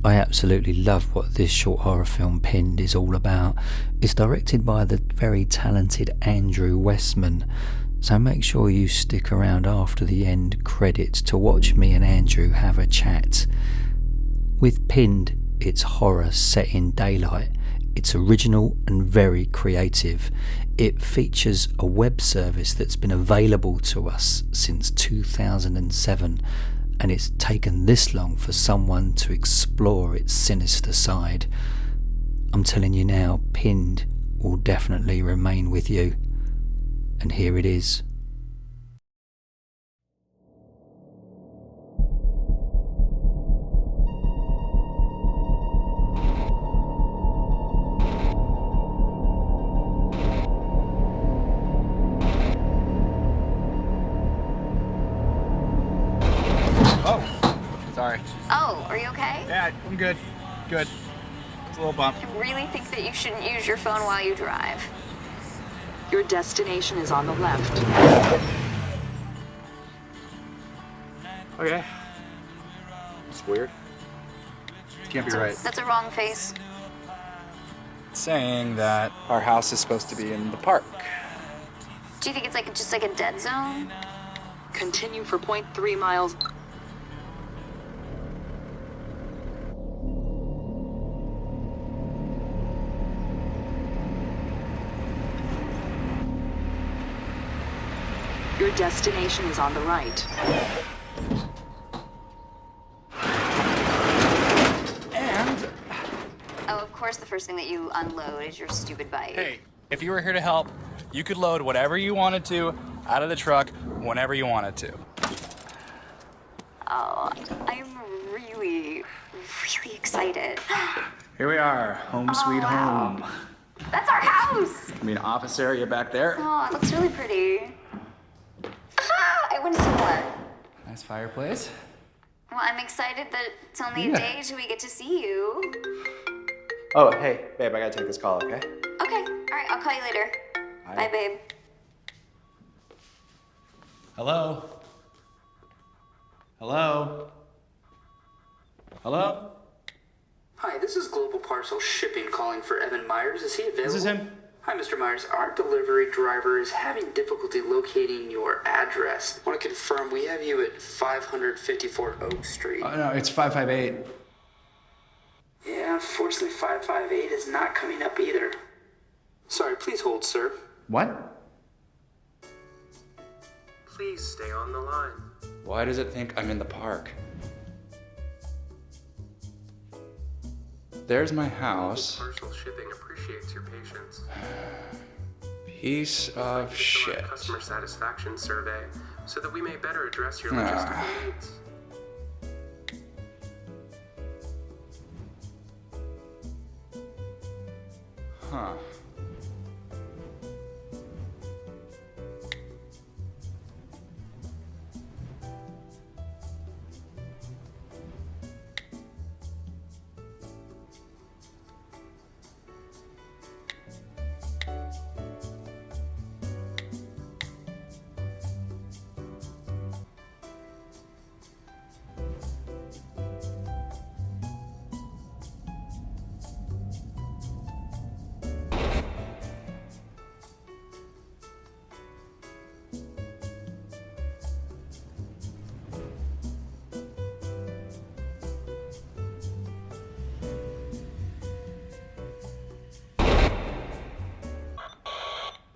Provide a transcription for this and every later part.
I absolutely love what this short horror film Pinned is all about. It's directed by the very talented Andrew Westman, so make sure you stick around after the end credits to watch me and Andrew have a chat. With Pinned, it's horror set in daylight. It's original and very creative. It features a web service that's been available to us since 2007, and it's taken this long for someone to explore its sinister side. I'm telling you now, Pinned will definitely remain with you. And here it is. Sorry. Oh, are you okay? Yeah, I'm good. Good. It's a little bump. I really think that you shouldn't use your phone while you drive. Your destination is on the left. Okay. It's weird. Can't be right. That's a wrong face. Saying that our house is supposed to be in the park. Do you think it's just like a dead zone? Continue for 0.3 miles. Your destination is on the right. And Oh, of course the first thing that you unload is your stupid bike. hey, if you were here to help, you could load whatever you wanted to out of the truck whenever you wanted to. Oh, I'm really, really excited. Here we are, home sweet wow. home. That's our house! I mean, office area back there. Oh, it looks really pretty. Ah, I want to see more. Nice fireplace. Well, I'm excited that it's only a Yeah. day till we get to see you. Oh, hey, babe, I gotta take this call, okay? Okay, all right, I'll call you later. Bye, babe. Hello? Hello? Hello? Hi, this is Global Parcel Shipping calling for Evan Myers. Is he available? This is him? Hi, Mr. Myers. Our delivery driver is having difficulty locating your address. I want to confirm we have you at 554 Oak Street. No, it's 558. Yeah, unfortunately, 558 is not coming up either. Sorry, please hold, sir. What? Please stay on the line. Why does it think I'm in the park? There's my house. Parcel shipping appreciates your patience. Piece of Fill out shit. a customer satisfaction survey so that we may better address your logistical needs. Huh.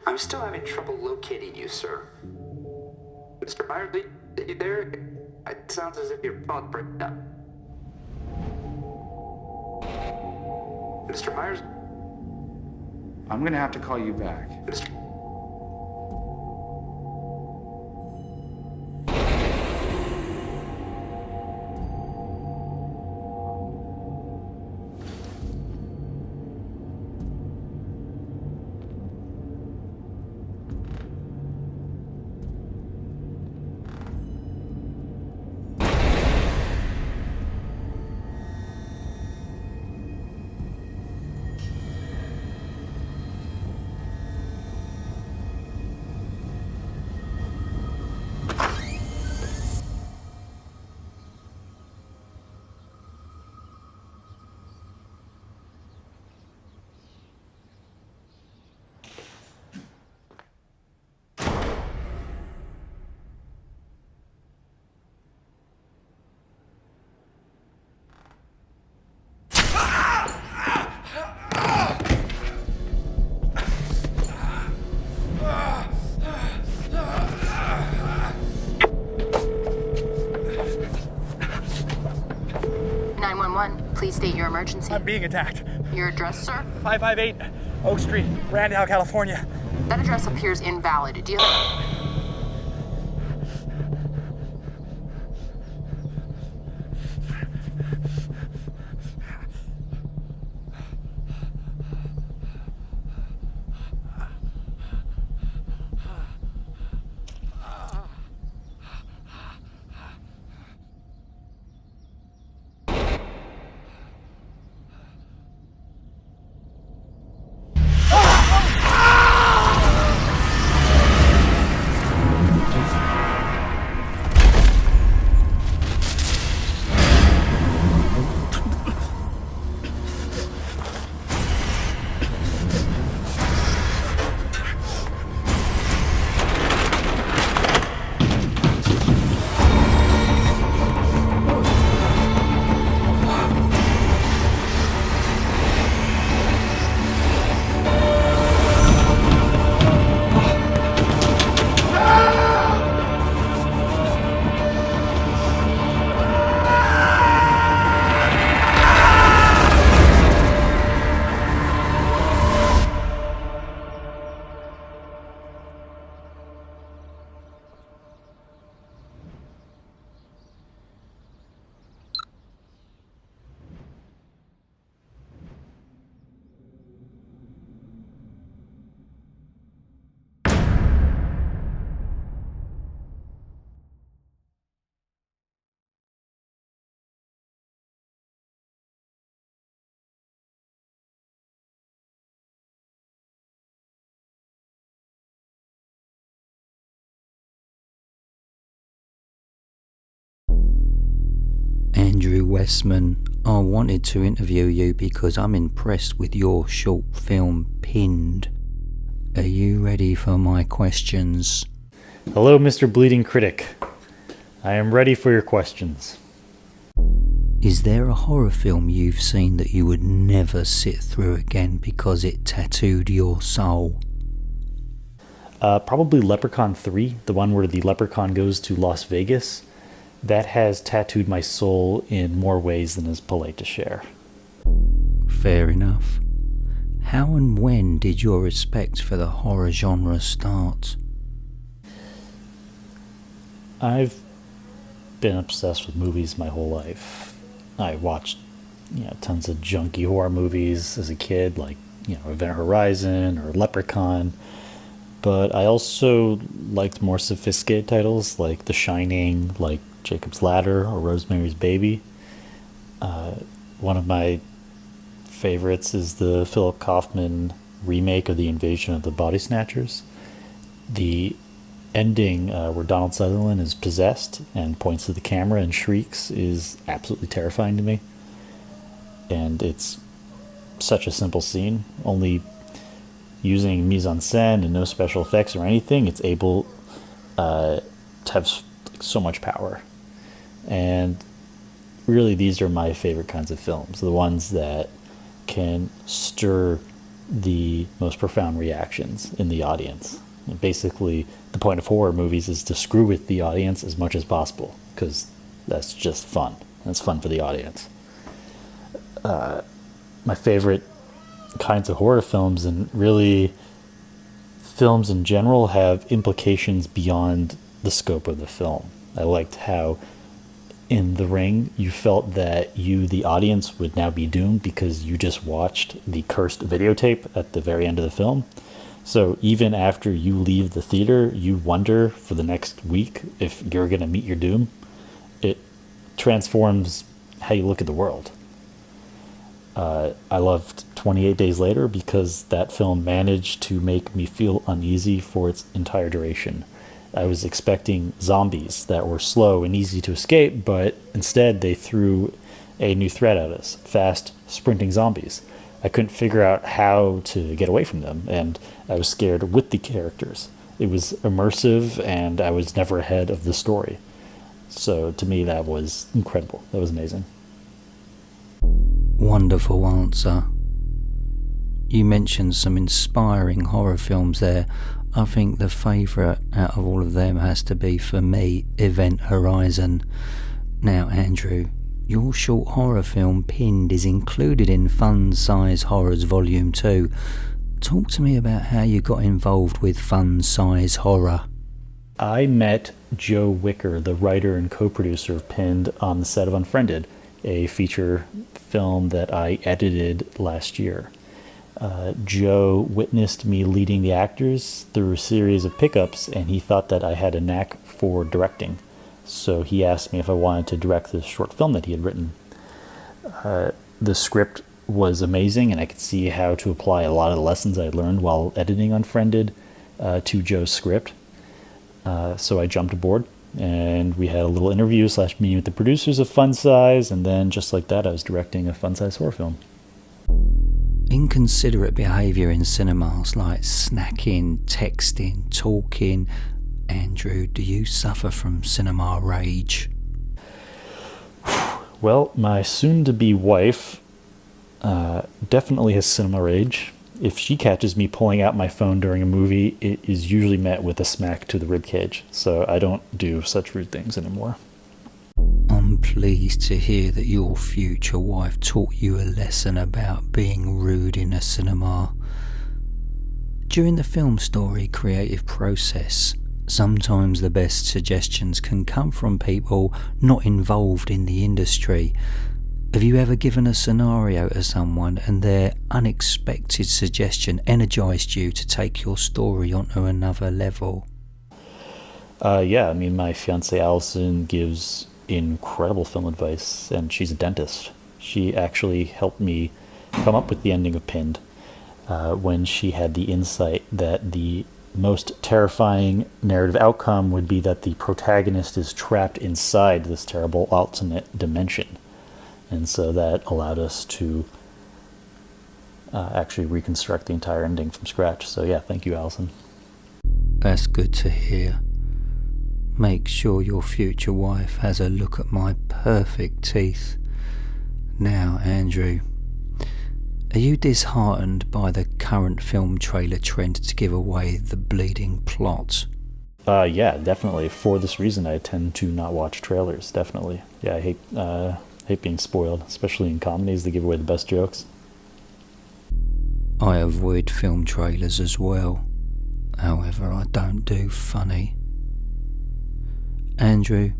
I'm still having trouble locating you, sir. Mr. Myers, are you there? It sounds as if your phone's breaking up. Mr. Myers? I'm gonna have to call you back. Mr. 911. Please state your emergency. I'm being attacked. Your address, sir? 558 Oak Street, Randall, California. That address appears invalid. Do you have... Andrew Westman, I wanted to interview you because I'm impressed with your short film Pinned. Are you ready for my questions? Hello, Mr. Bleeding Critic. I am ready for your questions. Is there a horror film you've seen that you would never sit through again because it tattooed your soul? Probably Leprechaun 3, the one where the leprechaun goes to Las Vegas. That has tattooed my soul in more ways than is polite to share. Fair enough. How and when did your respect for the horror genre start? I've been obsessed with movies my whole life. I watched, tons of junky horror movies as a kid, like, Event Horizon or Leprechaun. But I also liked more sophisticated titles like The Shining, like Jacob's Ladder or Rosemary's Baby. One of my favorites is the Philip Kaufman remake of The Invasion of the Body Snatchers. The ending where Donald Sutherland is possessed and points to the camera and shrieks is absolutely terrifying to me. And it's such a simple scene, only using mise-en-scène and no special effects or anything, it's able to have so much power. And really, these are my favorite kinds of films, the ones that can stir the most profound reactions in the audience. And basically, the point of horror movies is to screw with the audience as much as possible, because that's just fun. And it's fun for the audience. My favorite kinds of horror films, and really films in general, have implications beyond the scope of the film. I liked how in The Ring you felt that you, the audience, would now be doomed because you just watched the cursed videotape at the very end of the film. So even after you leave the theater, you wonder for the next week if you're going to meet your doom. It transforms how you look at the world. I loved 28 Days Later because that film managed to make me feel uneasy for its entire duration. I was expecting zombies that were slow and easy to escape, but instead they threw a new threat at us: fast, sprinting zombies. I couldn't figure out how to get away from them, and I was scared with the characters. It was immersive, and I was never ahead of the story. So to me, that was incredible. That was amazing. Wonderful answer. You mentioned some inspiring horror films there. I think the favourite out of all of them has to be, for me, Event Horizon. Now, Andrew, Your short horror film Pinned is included in Fun Size Horrors Volume 2. Talk to me about how you got involved with Fun Size Horror. I met Joe Wicker, the writer and co-producer of Pinned, on the set of Unfriended, a feature film that I edited last year. Joe witnessed me leading the actors through a series of pickups, and he thought that I had a knack for directing. So he asked me if I wanted to direct this short film that he had written. The script was amazing, and I could see how to apply a lot of the lessons I learned while editing Unfriended to Joe's script. So I jumped aboard, and we had a little interview / meeting with the producers of Fun Size, and then just like that, I was directing a Fun Size horror film. Inconsiderate behaviour in cinemas like snacking, texting, talking. Andrew, do you suffer from cinema rage? Well, my soon-to-be wife definitely has cinema rage. If she catches me pulling out my phone during a movie, it is usually met with a smack to the ribcage, so I don't do such rude things anymore. I'm pleased to hear that your future wife taught you a lesson about being rude in a cinema. During the film story creative process, sometimes the best suggestions can come from people not involved in the industry. Have you ever given a scenario to someone and their unexpected suggestion energized you to take your story onto another level? Yeah, I mean, my fiancée Allison gives incredible film advice, and she's a dentist. She actually helped me come up with the ending of Pinned when she had the insight that the most terrifying narrative outcome would be that the protagonist is trapped inside this terrible alternate dimension. And so that allowed us to actually reconstruct the entire ending from scratch. So yeah, thank you, Allison. That's good to hear. Make sure your future wife has a look at my perfect teeth. Now, Andrew, are you disheartened by the current film trailer trend to give away the bleeding plot? Yeah, definitely. For this reason, I tend to not watch trailers, definitely. Yeah, I hate being spoiled, especially in comedies that give away the best jokes. I avoid film trailers as well. However, I don't do funny. Andrew,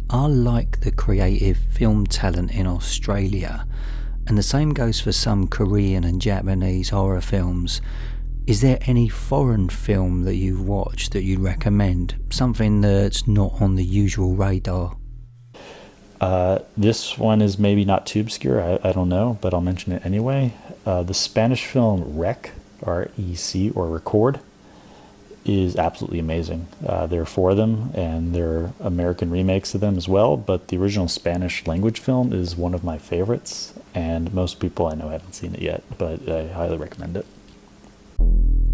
I like the creative film talent in Australia, and the same goes for some Korean and Japanese horror films. Is there any foreign film that you've watched that you'd recommend? Something that's not on the usual radar? This one is maybe not too obscure, I don't know, but I'll mention it anyway. The Spanish film Rec, R-E-C, or Record, is absolutely amazing. There are 4 of them, and there are American remakes of them as well, but the original Spanish language film is one of my favorites, and most people I know haven't seen it yet, but I highly recommend it.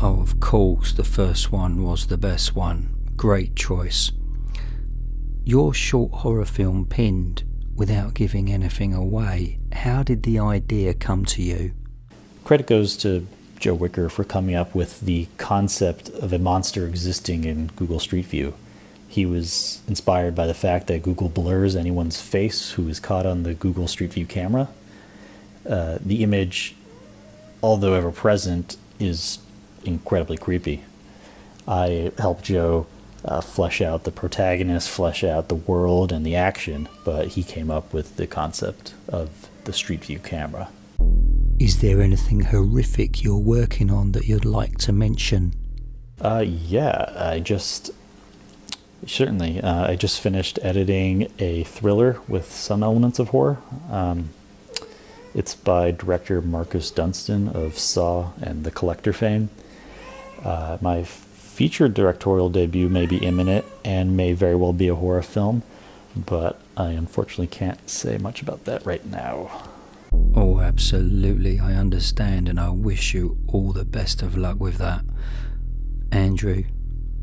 Oh, of course, the first one was the best one. Great choice. Your short horror film Pinned, without giving anything away, how did the idea come to you? Credit goes to Joe Wicker for coming up with the concept of a monster existing in Google Street View. He was inspired by the fact that Google blurs anyone's face who is caught on the Google Street View camera. The image, although ever present, is incredibly creepy. I helped Joe flesh out the protagonist, flesh out the world and the action, but he came up with the concept of the Street View camera. Is there anything horrific you're working on that you'd like to mention? Yeah, I just finished editing a thriller with some elements of horror. It's by director Marcus Dunstan of Saw and The Collector fame. My feature directorial debut may be imminent and may very well be a horror film, but I unfortunately can't say much about that right now. Oh, absolutely, I understand, and I wish you all the best of luck with that. Andrew,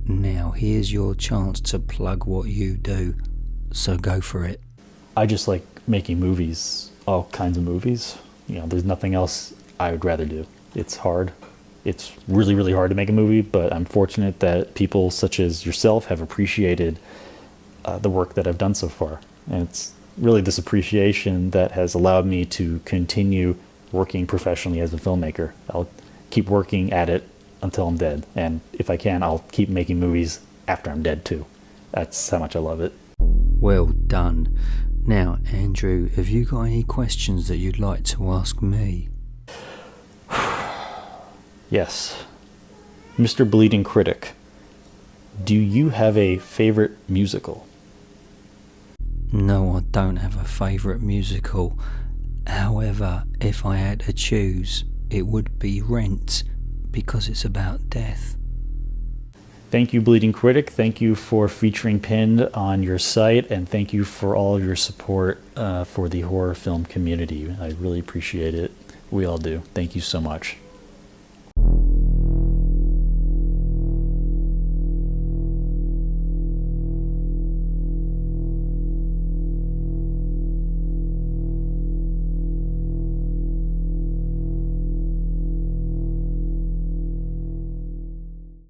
now here's your chance to plug what you do, so go for it. I just like making movies, all kinds of movies. You know, there's nothing else I would rather do. It's hard. It's really, really hard to make a movie, but I'm fortunate that people such as yourself have appreciated the work that I've done so far. And really this appreciation that has allowed me to continue working professionally as a filmmaker. I'll keep working at it until I'm dead. And if I can, I'll keep making movies after I'm dead too. That's how much I love it. Well done. Now, Andrew, have you got any questions that you'd like to ask me? Yes. Mr. Bleeding Critic, do you have a favorite musical? No, I don't have a favourite musical. However, if I had to choose, it would be Rent, because it's about death. Thank you, Bleeding Critic. Thank you for featuring Pinned on your site, and thank you for all your support for the horror film community. I really appreciate it. We all do. Thank you so much.